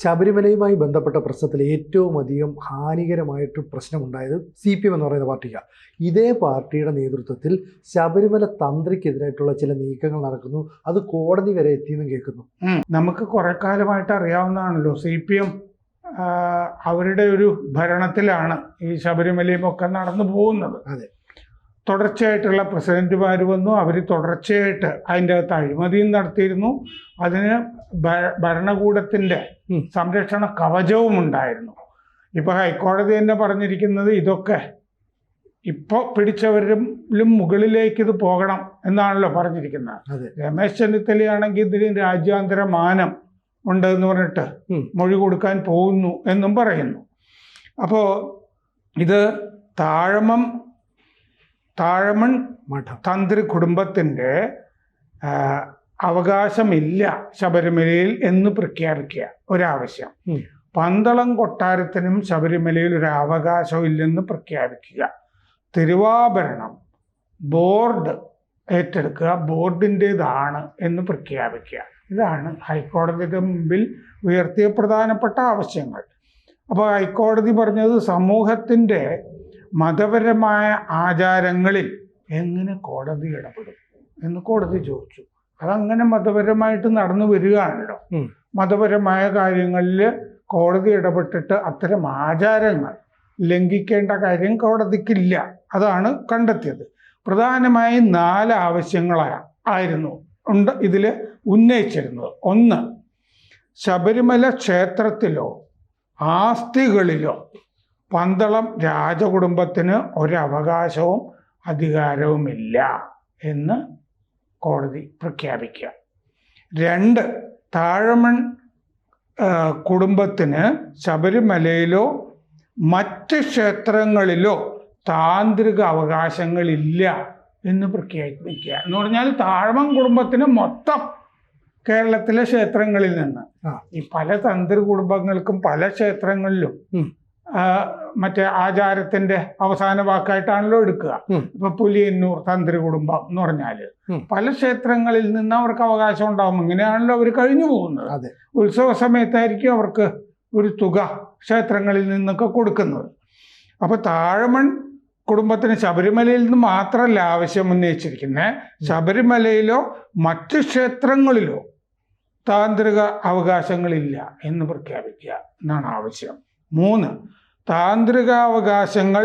ശബരിമലയുമായി ബന്ധപ്പെട്ട പ്രശ്നത്തിൽ ഏറ്റവും അധികം ഹാനികരമായിട്ട് പ്രശ്നമുണ്ടായത് CPM എന്ന് പറയുന്ന പാർട്ടിയാണ്. ഇതേ പാർട്ടിയുടെ നേതൃത്വത്തിൽ ശബരിമല തന്ത്രിക്കെതിരായിട്ടുള്ള ചില നീക്കങ്ങൾ നടക്കുന്നു. അത് കോടതി വരെ എത്തിയെന്നും കേൾക്കുന്നു. നമുക്ക് കുറെ കാലമായിട്ട് അറിയാവുന്നതാണല്ലോ, CPM അവരുടെ ഒരു ഭരണത്തിലാണ് ഈ ശബരിമലയും ഒക്കെ നടന്നു പോകുന്നത്. അതെ, തുടർച്ചയായിട്ടുള്ള പ്രസിഡന്റുമാർ വന്നു, അവർ തുടർച്ചയായിട്ട് അതിൻ്റെ അകത്ത് അഴിമതിയും നടത്തിയിരുന്നു. അതിന് ഭരണകൂടത്തിൻ്റെ സംരക്ഷണ കവചവും ഉണ്ടായിരുന്നു. ഇപ്പോൾ ഹൈക്കോടതി തന്നെ പറഞ്ഞിരിക്കുന്നത് ഇതൊക്കെ ഇപ്പോൾ പിടിച്ചവരിലും മുകളിലേക്ക് ഇത് പോകണം എന്നാണല്ലോ പറഞ്ഞിരിക്കുന്നത്. രമേശ് ചെന്നിത്തലയാണെങ്കിൽ ഇതിന് രാജ്യാന്തര മാനം ഉണ്ട് എന്ന് പറഞ്ഞിട്ട് മൊഴി കൊടുക്കാൻ പോകുന്നു എന്നും പറയുന്നു. അപ്പോൾ ഇത് താഴമൺ തന്ത്രി കുടുംബത്തിൻ്റെ അവകാശമില്ല ശബരിമലയിൽ എന്ന് പ്രഖ്യാപിക്കുക ഒരാവശ്യം. പന്തളം കൊട്ടാരത്തിനും ശബരിമലയിൽ ഒരു അവകാശവും ഇല്ലെന്ന് പ്രഖ്യാപിക്കുക. തിരുവാഭരണം ബോർഡ് ഏറ്റെടുക്കുക, ബോർഡിൻ്റേതാണ് എന്ന് പ്രഖ്യാപിക്കുക. ഇതാണ് ഹൈക്കോടതിയുടെ മുമ്പിൽ ഉയർത്തിയ പ്രധാനപ്പെട്ട ആവശ്യങ്ങൾ. അപ്പോൾ ഹൈക്കോടതി പറഞ്ഞത് സമൂഹത്തിൻ്റെ മതപരമായ ആചാരങ്ങളിൽ എങ്ങനെ കോടതി ഇടപെടും എന്ന് കോടതി ചോദിച്ചു. അതങ്ങനെ മതപരമായിട്ട് നടന്നു വരികയാണല്ലോ. മതപരമായ കാര്യങ്ങളിൽ കോടതി ഇടപെട്ടിട്ട് അത്തരം ആചാരങ്ങൾ ലംഘിക്കേണ്ട കാര്യം കോടതിക്കില്ല. അതാണ് കണ്ടെത്തിയത്. പ്രധാനമായും 4 ആവശ്യങ്ങളായിരുന്നു ഇതിൽ ഉന്നയിച്ചിരുന്നത്. 1, ശബരിമല ക്ഷേത്രത്തിലോ ആസ്തികളിലോ പന്തളം രാജകുടുംബത്തിന് ഒരവകാശവും അധികാരവുമില്ല എന്ന് കോടതി പ്രഖ്യാപിക്കുക. 2, താഴമൺ കുടുംബത്തിന് ശബരിമലയിലോ മറ്റ് ക്ഷേത്രങ്ങളിലോ താന്ത്രിക അവകാശങ്ങളില്ല എന്ന് പ്രഖ്യാപിക്കുക. എന്ന് പറഞ്ഞാൽ താഴമൺ കുടുംബത്തിന് മൊത്തം കേരളത്തിലെ ക്ഷേത്രങ്ങളിൽ നിന്ന്, ഈ പല തന്ത്രി കുടുംബങ്ങൾക്കും പല ക്ഷേത്രങ്ങളിലും മറ്റേ ആചാരത്തിന്റെ അവസാന വാക്കായിട്ടാണല്ലോ എടുക്കുക. ഇപ്പൊ പുലിയന്നൂർ തന്ത്രി കുടുംബം എന്ന് പറഞ്ഞാല് പല ക്ഷേത്രങ്ങളിൽ നിന്ന് അവർക്ക് അവകാശം ഉണ്ടാവും. ഇങ്ങനെയാണല്ലോ അവർ കഴിഞ്ഞു പോകുന്നത്. ഉത്സവ സമയത്തായിരിക്കും അവർക്ക് ഒരു തുക ക്ഷേത്രങ്ങളിൽ നിന്നൊക്കെ കൊടുക്കുന്നത്. അപ്പൊ താഴമൺ കുടുംബത്തിന് ശബരിമലയിൽ നിന്ന് മാത്രമല്ല ആവശ്യം ഉന്നയിച്ചിരിക്കുന്നത്, ശബരിമലയിലോ മറ്റ് ക്ഷേത്രങ്ങളിലോ താന്ത്രിക അവകാശങ്ങളില്ല എന്ന് പ്രഖ്യാപിക്കുക എന്നാണ് ആവശ്യം. 3, താന്ത്രികാവകാശങ്ങൾ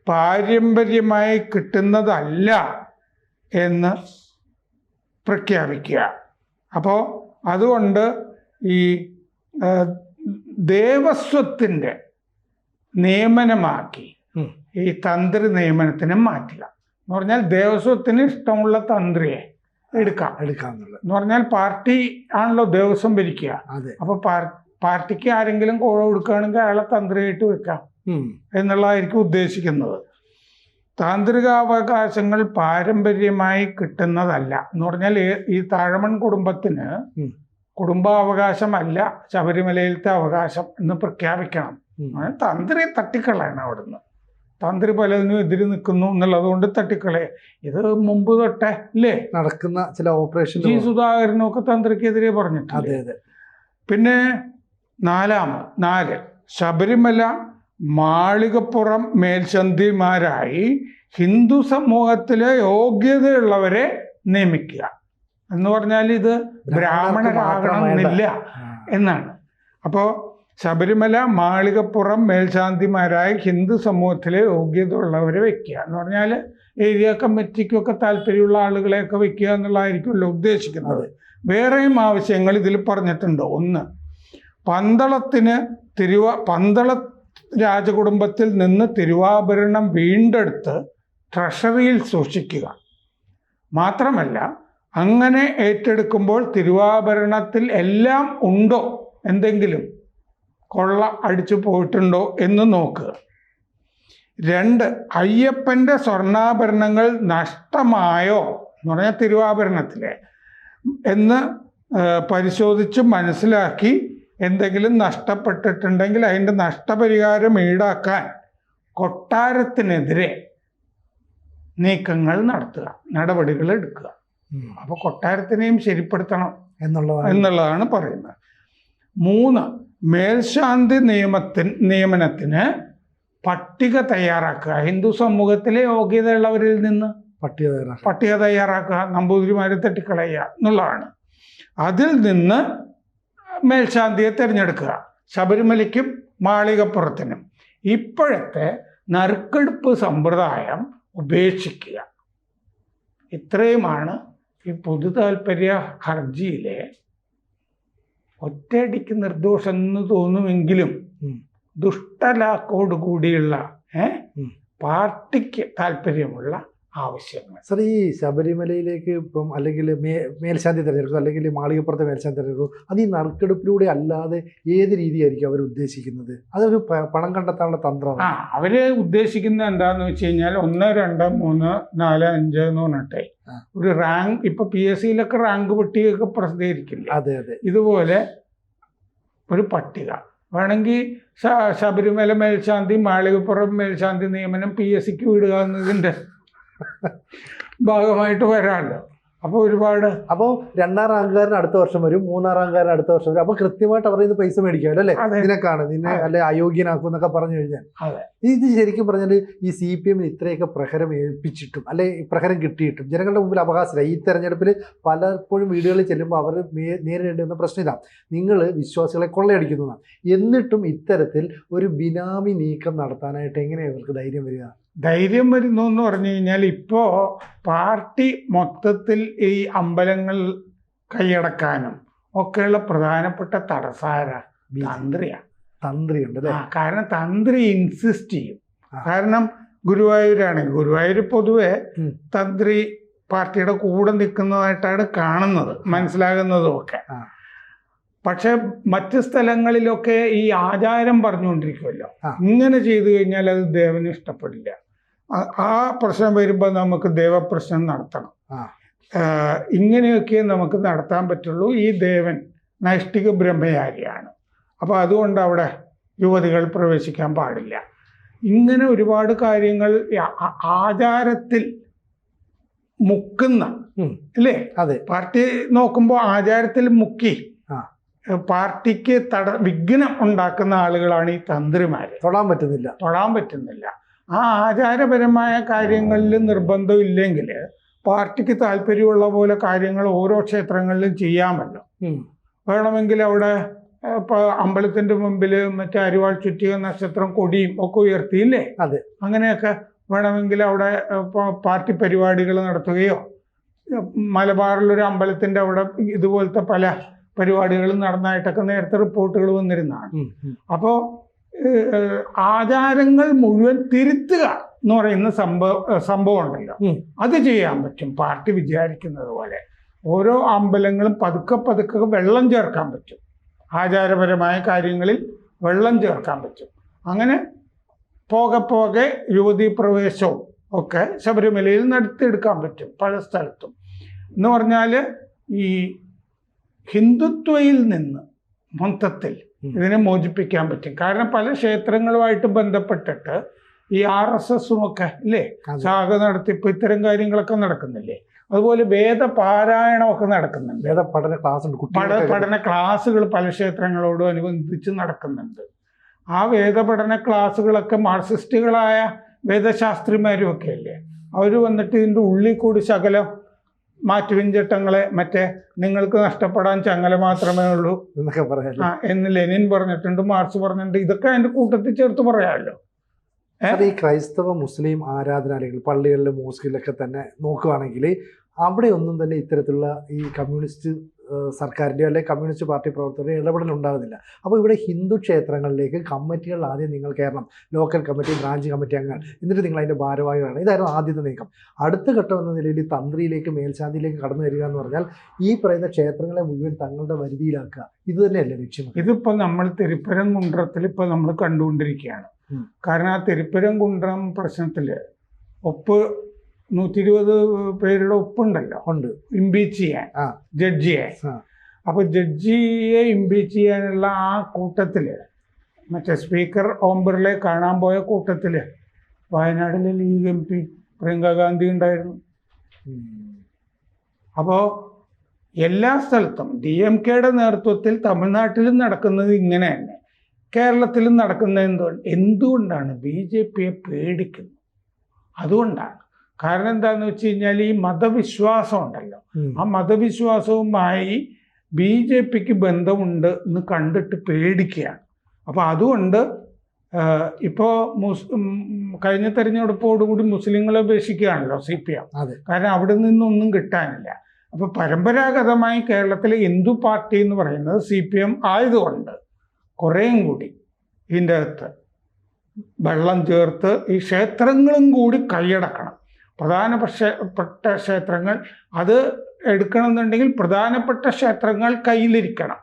പാരമ്പര്യമായി കിട്ടുന്നതല്ല എന്ന് പ്രഖ്യാപിക്കുക. അപ്പോൾ അതുകൊണ്ട് ഈ ദേവസ്വത്തിൻ്റെ നിയമനമാക്കി ഈ തന്ത്രി നിയമനത്തിനെ മാറ്റുക എന്ന് പറഞ്ഞാൽ ദേവസ്വത്തിന് ഇഷ്ടമുള്ള തന്ത്രിയെ എടുക്കാം എന്ന് പറഞ്ഞാൽ പാർട്ടി ആണല്ലോ ദേവസ്വം ഭരിക്കുക. അപ്പോൾ പാർട്ടിക്ക് ആരെങ്കിലും കോഴ കൊടുക്കുകയാണെങ്കിൽ അയാളെ തന്ത്രിയായിട്ട് വെക്കാം എന്നുള്ളതായിരിക്കും ഉദ്ദേശിക്കുന്നത്. താന്ത്രികാവകാശങ്ങൾ പാരമ്പര്യമായി കിട്ടുന്നതല്ല എന്ന് പറഞ്ഞാൽ ഈ താഴമൺ കുടുംബത്തിന് കുടുംബാവകാശമല്ല ശബരിമലയിലത്തെ അവകാശം എന്ന് പ്രഖ്യാപിക്കണം. തന്ത്രി തട്ടിക്കളയാണ് അവിടുന്ന്. തന്ത്രി പലതിനും എതിര് നിൽക്കുന്നു എന്നുള്ളത് കൊണ്ട് തട്ടിക്കളയെ. ഇത് മുമ്പ് തൊട്ടേ ഇല്ലേ നടക്കുന്ന ചില ഓപ്പറേഷൻ. ജി സുധാകരനൊക്കെ തന്ത്രിക്കെതിരെ പറഞ്ഞിട്ടുണ്ട്. പിന്നെ 4, ശബരിമല മാളികപ്പുറം മേൽശാന്തിമാരായി ഹിന്ദു സമൂഹത്തിലെ യോഗ്യതയുള്ളവരെ നിയമിക്കുക എന്ന് പറഞ്ഞാൽ ഇത് ബ്രാഹ്മണരാകണമെന്നില്ല എന്നാണ്. അപ്പോൾ ശബരിമല മാളികപ്പുറം മേൽശാന്തിമാരായി ഹിന്ദു സമൂഹത്തിലെ യോഗ്യതയുള്ളവരെ വെക്കുക എന്ന് പറഞ്ഞാൽ ഏരിയ കമ്മിറ്റിക്കൊക്കെ താല്പര്യമുള്ള ആളുകളെയൊക്കെ വെക്കുക എന്നുള്ളതായിരിക്കുമല്ലോ ഉദ്ദേശിക്കുന്നത്. വേറെയും ആവശ്യങ്ങൾ ഇതിൽ പറഞ്ഞിട്ടുണ്ട്. 1, പന്തള രാജകുടുംബത്തിൽ നിന്ന് തിരുവാഭരണം വീണ്ടെടുത്ത് ട്രഷറിയിൽ സൂക്ഷിക്കുക. മാത്രമല്ല അങ്ങനെ ഏറ്റെടുക്കുമ്പോൾ തിരുവാഭരണത്തിൽ എല്ലാം ഉണ്ടോ, എന്തെങ്കിലും കൊള്ള അടിച്ചു പോയിട്ടുണ്ടോ എന്ന് നോക്കുക. 2, അയ്യപ്പൻ്റെ സ്വർണ്ണാഭരണങ്ങൾ നഷ്ടമായോ എന്ന് പറഞ്ഞാൽ തിരുവാഭരണത്തിലെ എന്ന് പരിശോധിച്ച് മനസ്സിലാക്കി എന്തെങ്കിലും നഷ്ടപ്പെട്ടിട്ടുണ്ടെങ്കിൽ അതിൻ്റെ നഷ്ടപരിഹാരം ഈടാക്കാൻ കൊട്ടാരത്തിനെതിരെ നീക്കങ്ങൾ നടത്തുക, നടപടികൾ എടുക്കുക. അപ്പോൾ കൊട്ടാരത്തിനെയും ശരിപ്പെടുത്തണം എന്നുള്ളതാണ് പറയുന്നത്. 3, മേൽശാന്തി നിയമനത്തിന് പട്ടിക തയ്യാറാക്കുക. ഹിന്ദു സമൂഹത്തിലെ യോഗ്യതയുള്ളവരിൽ നിന്ന് പട്ടിക തയ്യാറാക്കുക, നമ്പൂതിരിമാരെ തട്ടിക്കളയുക എന്നുള്ളതാണ്. അതിൽ നിന്ന് മേൽശാന്തിയെ തിരഞ്ഞെടുക്കുക, ശബരിമലയ്ക്കും മാളികപ്പുറത്തിനും. ഇപ്പോഴത്തെ നറുക്കെടുപ്പ് സമ്പ്രദായം ഉപേക്ഷിക്കുക. ഇത്രയുമാണ് ഈ പൊതു താല്പര്യ ഹർജിയിലെ ഒറ്റയടിക്ക് നിർദോഷം എന്ന് തോന്നുമെങ്കിലും ദുഷ്ടലാക്കോട് കൂടിയുള്ള പാർട്ടിക്ക് താല്പര്യമുള്ള ആവശ്യങ്ങൾ. സാർ, ഈ ശബരിമലയിലേക്ക് ഇപ്പം അല്ലെങ്കിൽ മേൽശാന്തി തിരഞ്ഞെടുക്കും, അല്ലെങ്കിൽ മാളികപ്പുറത്തെ മേൽശാന്തി തിരഞ്ഞെടുക്കും, അത് ഈ നറുക്കെടുപ്പിലൂടെ അല്ലാതെ ഏത് രീതിയായിരിക്കും അവർ ഉദ്ദേശിക്കുന്നത്? അതൊരു പണം കണ്ടെത്താനുള്ള തന്ത്രമാണ്. അവര് ഉദ്ദേശിക്കുന്നത് എന്താന്ന് വെച്ച് കഴിഞ്ഞാൽ 1, 2, 3, 4, 5 എന്ന് പറഞ്ഞിട്ടേ ഒരു റാങ്ക്, ഇപ്പൊ PSCയിലൊക്കെ റാങ്ക് പട്ടികയൊക്കെ പ്രസിദ്ധീകരിക്കില്ല. അതെ അതെ. ഇതുപോലെ ഒരു പട്ടിക വേണമെങ്കിൽ ശബരിമല മേൽശാന്തി, മാളികപ്പുറം മേൽശാന്തി നിയമനം PSCക്ക് വിടുക എന്നതിൻ്റെ ഭാഗമായിട്ട് വരാമല്ലോ. അപ്പോൾ ഒരുപാട്, അപ്പോൾ 2ാം റാങ്കുകാരൻ അടുത്ത വർഷം വരും, 3ാം റാങ്കുകാരൻ അടുത്ത വർഷം വരും. അപ്പോൾ കൃത്യമായിട്ട് അവർ ഇത് പൈസ മേടിക്കാമല്ലോ അല്ലേ? നിനക്കാണ്, നിന്നെ അല്ലെ അയോഗ്യനാക്കും എന്നൊക്കെ പറഞ്ഞു കഴിഞ്ഞാൽ. ഇത് ശരിക്കും പറഞ്ഞാൽ ഈ CPM ഇത്രയൊക്കെ പ്രഹരം ഏൽപ്പിച്ചിട്ടും അല്ലെ പ്രഹരം കിട്ടിയിട്ടും ജനങ്ങളുടെ മുമ്പിൽ അവകാശമില്ല. ഈ തെരഞ്ഞെടുപ്പിൽ പലപ്പോഴും വീടുകളിൽ ചെല്ലുമ്പോൾ അവർ നേരിടേണ്ടി വന്ന പ്രശ്നം ഇതാണ്, നിങ്ങൾ വിശ്വാസികളെ കൊള്ളയടിക്കുന്നതാണ്. എന്നിട്ടും ഇത്തരത്തിൽ ഒരു ബിനാമി നീക്കം നടത്താനായിട്ട് എങ്ങനെയാണ് ഇവർക്ക് ധൈര്യം വരിക? ധൈര്യം വരുന്നു എന്ന് പറഞ്ഞു കഴിഞ്ഞാൽ, ഇപ്പോൾ പാർട്ടി മൊത്തത്തിൽ ഈ അമ്പലങ്ങൾ കൈയടക്കാനും ഒക്കെയുള്ള പ്രധാനപ്പെട്ട തന്ത്രിയുണ്ട് അല്ലേ? കാരണം തന്ത്രി ഇൻസിസ്റ്റ് ചെയ്യും. കാരണം ഗുരുവായൂരാണെങ്കിൽ ഗുരുവായൂർ പൊതുവെ തന്ത്രി പാർട്ടിയുടെ കൂടെ നിൽക്കുന്നതായിട്ടാണ് കാണുന്നത്, മനസ്സിലാകുന്നതും ഒക്കെ. പക്ഷെ മറ്റ് സ്ഥലങ്ങളിലൊക്കെ ഈ ആചാരം പറഞ്ഞുകൊണ്ടിരിക്കുമല്ലോ, ഇങ്ങനെ ചെയ്തു കഴിഞ്ഞാൽ അത് ദേവന് ഇഷ്ടപ്പെടില്ല. ആ പ്രശ്നം വരുമ്പോൾ നമുക്ക് ദേവപ്രശ്നം നടത്തണം. ഇങ്ങനെയൊക്കെ നമുക്ക് നടത്താൻ പറ്റുള്ളൂ. ഈ ദേവൻ നൈഷ്ഠിക ബ്രഹ്മചാരിയാണ്, അപ്പോൾ അതുകൊണ്ട് അവിടെ യുവതികൾ പ്രവേശിക്കാൻ പാടില്ല. ഇങ്ങനെ ഒരുപാട് കാര്യങ്ങൾ ആചാരത്തിൽ മുക്കുന്ന അല്ലേ? അതെ, പാർട്ടി നോക്കുമ്പോൾ ആചാരത്തിൽ മുക്കി പാർട്ടിക്ക് വിഘ്നം ഉണ്ടാക്കുന്ന ആളുകളാണ് ഈ തന്ത്രിമാര്. തൊടാൻ പറ്റുന്നില്ല. ആ ആചാരപരമായ കാര്യങ്ങളിൽ നിർബന്ധം ഇല്ലെങ്കിൽ പാർട്ടിക്ക് താല്പര്യമുള്ള പോലെ കാര്യങ്ങൾ ഓരോ ക്ഷേത്രങ്ങളിലും ചെയ്യാമല്ലോ. വേണമെങ്കിൽ അവിടെ ഇപ്പോൾ അമ്പലത്തിൻ്റെ മുമ്പിൽ മറ്റേ അരിവാൾ ചുറ്റിക നക്ഷത്രം കൊടിയും ഒക്കെ ഉയർത്തിയില്ലേ? അതെ, അങ്ങനെയൊക്കെ വേണമെങ്കിൽ അവിടെ പാർട്ടി പരിപാടികൾ നടത്തുകയോ, മലബാറിലൊരു അമ്പലത്തിൻ്റെ അവിടെ ഇതുപോലത്തെ പല പരിപാടികളും നടന്നായിട്ടൊക്കെ നേരത്തെ റിപ്പോർട്ടുകൾ വന്നിരുന്നതാണ്. അപ്പോൾ ആചാരങ്ങൾ മുഴുവൻ തിരുത്തുക എന്ന് പറയുന്ന സംഭവം ഉണ്ടല്ലോ, അത് ചെയ്യാൻ പറ്റും. പാർട്ടി വിചാരിക്കുന്നത് പോലെ ഓരോ അമ്പലങ്ങളും പതുക്കെ വെള്ളം ചേർക്കാൻ പറ്റും. ആചാരപരമായ കാര്യങ്ങളിൽ വെള്ളം ചേർക്കാൻ പറ്റും. അങ്ങനെ പോകെ യുവതീ പ്രവേശവും ഒക്കെ ശബരിമലയിൽ നടത്തിയെടുക്കാൻ പറ്റും പല സ്ഥലത്തും. എന്ന് പറഞ്ഞാൽ ഈ ഹിന്ദുത്വയിൽ നിന്ന് മൊത്തത്തിൽ ഇതിനെ മോചിപ്പിക്കാൻ പറ്റും. കാരണം പല ക്ഷേത്രങ്ങളുമായിട്ട് ബന്ധപ്പെട്ടിട്ട് ഈ RSSും ഒക്കെ ഇല്ലേ ശാഖ നടത്തിപ്പ് ഇത്തരം കാര്യങ്ങളൊക്കെ നടക്കുന്നില്ലേ? അതുപോലെ വേദപാരായണമൊക്കെ നടക്കുന്നുണ്ട്, പഠന ക്ലാസ്സുകൾ പല ക്ഷേത്രങ്ങളോടും അനുബന്ധിച്ച് നടക്കുന്നുണ്ട്. ആ വേദപഠന ക്ലാസ്സുകളൊക്കെ മാർക്സിസ്റ്റുകളായ വേദശാസ്ത്രിമാരും ഒക്കെ അല്ലേ, അവർ വന്നിട്ട് ഇതിൻ്റെ ഉള്ളിൽ കൂടി ശകലം മാറ്റുവിൻചട്ടങ്ങളെ മറ്റേ നിങ്ങൾക്ക് നഷ്ടപ്പെടാൻ ചങ്ങല മാത്രമേ ഉള്ളൂ എന്നൊക്കെ പറയാം എന്ന് ലെനിൻ പറഞ്ഞിട്ടുണ്ട്, മാർക്സ് പറഞ്ഞിട്ടുണ്ട്. ഇതൊക്കെ അതിൻ്റെ കൂട്ടത്തിൽ ചേർത്ത് പറയാമല്ലോ. ഈ ക്രൈസ്തവ മുസ്ലിം ആരാധനാലയങ്ങൾ പള്ളികളിലും മോസ്കിലൊക്കെ തന്നെ നോക്കുകയാണെങ്കിൽ അവിടെ ഒന്നും തന്നെ ഇത്തരത്തിലുള്ള ഈ കമ്മ്യൂണിസ്റ്റ് സർക്കാരിൻ്റെയോ അല്ലെങ്കിൽ കമ്മ്യൂണിസ്റ്റ് പാർട്ടി പ്രവർത്തകരുടെ ഇടപെടൽ ഉണ്ടാകുന്നില്ല. അപ്പോൾ ഇവിടെ ഹിന്ദു ക്ഷേത്രങ്ങളിലേക്ക് കമ്മിറ്റികൾ ആദ്യം നിങ്ങൾ കയറണം, ലോക്കൽ കമ്മിറ്റി, ബ്രാഞ്ച് കമ്മിറ്റി അംഗങ്ങൾ, എന്നിട്ട് നിങ്ങൾ അതിൻ്റെ ഭാരവാഹികളാണ്. ഇതായിരുന്നു ആദ്യത്തെ നീക്കം. അടുത്ത ഘട്ടം എന്ന നിലയിൽ തന്ത്രിയിലേക്ക് മേൽശാന്തിയിലേക്ക് കടന്നു വരിക എന്ന് പറഞ്ഞാൽ ഈ പറയുന്ന ക്ഷേത്രങ്ങളെ മുഴുവൻ തങ്ങളുടെ വരുതിയിലാക്കുക, ഇത് തന്നെയല്ലേ ലക്ഷ്യം? ഇതിപ്പോൾ നമ്മൾ തിരുപ്പരംകുன்றത്തിൽ ഇപ്പോൾ നമ്മൾ കണ്ടുകൊണ്ടിരിക്കുകയാണ്. കാരണം ആ തിരുപ്പരംകുன்றம் പ്രശ്നത്തിൽ 120 പേരുടെ ഒപ്പുണ്ടല്ലോ, ഉണ്ട് ഇംപീച്ച് ചെയ്യാൻ ജഡ്ജിയെ. അപ്പോൾ ജഡ്ജിയെ ഇംപീച്ച് ചെയ്യാനുള്ള ആ കൂട്ടത്തിൽ മറ്റേ സ്പീക്കർ ഓം ബിർളയെ കാണാൻ പോയ കൂട്ടത്തിൽ വയനാട്ടിലെ ലീഗ് MP പ്രിയങ്ക ഗാന്ധി ഉണ്ടായിരുന്നു. അപ്പോൾ എല്ലാ സ്ഥലത്തും DMKയുടെ നേതൃത്വത്തിൽ തമിഴ്നാട്ടിലും നടക്കുന്നത് ഇങ്ങനെ തന്നെ. കേരളത്തിലും നടക്കുന്നത് എന്തുകൊണ്ടാണ് BJPയെ പേടിക്കുന്നത്? അതുകൊണ്ടാണ്. കാരണം എന്താണെന്ന് വെച്ച് കഴിഞ്ഞാൽ ഈ മതവിശ്വാസം ഉണ്ടല്ലോ, ആ മതവിശ്വാസവുമായി BJPക്ക് ബന്ധമുണ്ട് എന്ന് കണ്ടിട്ട് പേടിക്കുകയാണ്. അപ്പോൾ അതുകൊണ്ട് ഇപ്പോൾ കഴിഞ്ഞ തെരഞ്ഞെടുപ്പോടുകൂടി മുസ്ലിങ്ങളെ ഉപേക്ഷിക്കുകയാണല്ലോ CPM. കാരണം അവിടെ നിന്നൊന്നും കിട്ടാനില്ല. അപ്പോൾ പരമ്പരാഗതമായി കേരളത്തിലെ ഹിന്ദു പാർട്ടി എന്ന് പറയുന്നത് CPM ആയതുകൊണ്ട് കുറേയും കൂടി ഇതിൻ്റെ അകത്ത് വെള്ളം ചേർത്ത് ഈ ക്ഷേത്രങ്ങളും കൂടി കൈയടക്കണം. പ്രധാനപ്പെട്ട ക്ഷേത്രങ്ങൾ അത് എടുക്കണമെന്നുണ്ടെങ്കിൽ പ്രധാനപ്പെട്ട ക്ഷേത്രങ്ങൾ കയ്യിലിരിക്കണം.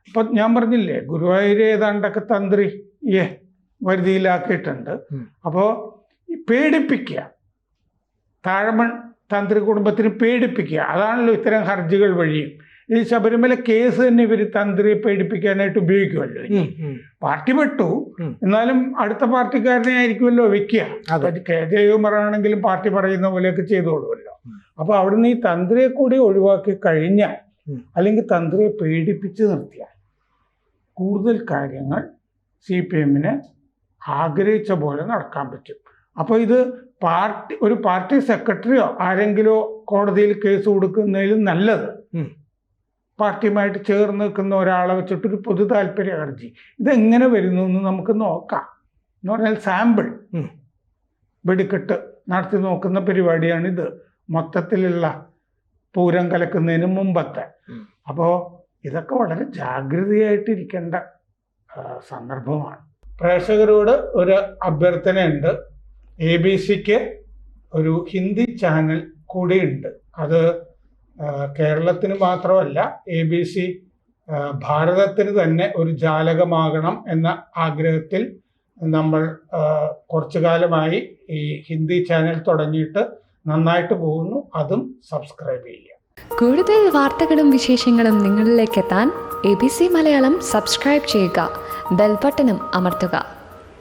അപ്പം ഞാൻ പറഞ്ഞില്ലേ, ഗുരുവായൂർ ഏതാണ്ടൊക്കെ തന്ത്രിയെ വരുതിയിലാക്കിയിട്ടുണ്ട്. അപ്പോൾ പേടിപ്പിക്കുക, താഴമൺ തന്ത്രി കുടുംബത്തിന് പേടിപ്പിക്കുക, അതാണല്ലോ ഇത്തരം ഹർജികൾ വഴിയും. ഈ ശബരിമല കേസ് തന്നെ ഇവർ തന്ത്രിയെ പേടിപ്പിക്കാനായിട്ട് ഉപയോഗിക്കുമല്ലോ. പാർട്ടി വിട്ടു, എന്നാലും അടുത്ത പാർട്ടിക്കാരനെ ആയിരിക്കുമല്ലോ വെക്കുക. KJ ഉമറാണെങ്കിലും പാർട്ടി പറയുന്ന പോലെയൊക്കെ ചെയ്തോളുമല്ലോ. അപ്പോൾ അവിടുന്ന് ഈ തന്ത്രിയെ കൂടി ഒഴിവാക്കി കഴിഞ്ഞാൽ, അല്ലെങ്കിൽ തന്ത്രിയെ പേടിപ്പിച്ച് നിർത്തിയാൽ കൂടുതൽ കാര്യങ്ങൾ CPMന് ആഗ്രഹിച്ച പോലെ നടക്കാൻ പറ്റും. അപ്പോൾ ഇത് ഒരു പാർട്ടി സെക്രട്ടറിയോ ആരെങ്കിലോ കോടതിയിൽ കേസ് കൊടുക്കുന്നതിലും നല്ലത് പാർട്ടിയുമായിട്ട് ചേർന്ന് നിൽക്കുന്ന ഒരാളെ വെച്ചിട്ടൊരു പൊതു താല്പര്യ ഹർജി ഇതെങ്ങനെ വരുന്നു എന്ന് നമുക്ക് നോക്കാം. എന്ന് പറഞ്ഞാൽ സാമ്പിൾ വെടിക്കെട്ട് നടത്തി നോക്കുന്ന പരിപാടിയാണിത്, മൊത്തത്തിലുള്ള പൂരം കലക്കുന്നതിന് മുമ്പത്തെ. അപ്പോൾ ഇതൊക്കെ വളരെ ജാഗ്രതയായിട്ടിരിക്കേണ്ട സന്ദർഭമാണ്. പ്രേക്ഷകരോട് ഒരു അഭ്യർത്ഥനയുണ്ട്. ABCക്ക് ഒരു ഹിന്ദി ചാനൽ കൂടിയുണ്ട്. അത് കേരളത്തിന് മാത്രമല്ല, ABC ഭാരതത്തിന് തന്നെ ഒരു ജാലകമാകണം എന്ന ആഗ്രഹത്തിൽ നമ്മൾ കുറച്ചു കാലമായി ഈ ഹിന്ദി ചാനൽ തുടങ്ങിയിട്ട് നന്നായിട്ട് പോകുന്നു. അതും സബ്സ്ക്രൈബ് ചെയ്യുക. കൂടുതൽ വാർത്തകളും വിശേഷങ്ങളും നിങ്ങളിലേക്ക് എത്താൻ ABC മലയാളം സബ്സ്ക്രൈബ് ചെയ്യുക, ബെൽ ബട്ടണും അമർത്തുക.